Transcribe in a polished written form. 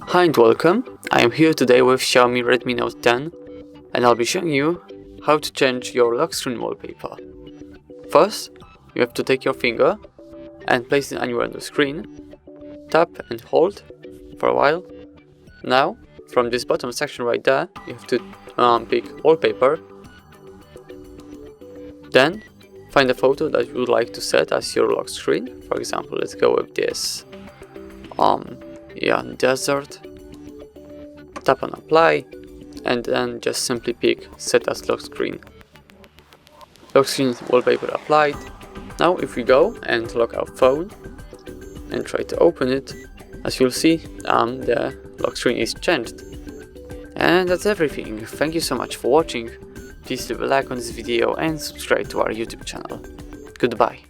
Hi and welcome, I am here today with Xiaomi Redmi Note 10 and I'll be showing you how to change your lock screen wallpaper. First, you have to take your finger and place it anywhere on the screen, tap and hold for a while. Now, from this bottom section right there, you have to pick Wallpaper. Then, find a photo that you would like to set as your lock screen. For example, let's go with this desert. Tap on apply and then just simply pick set as lock screen. Lock screen wallpaper applied. Now if we go and lock our phone and try to open it, as you'll see, the lock screen is changed. And that's everything. Thank you so much for watching. Please leave a like on this video and subscribe to our YouTube channel. Goodbye.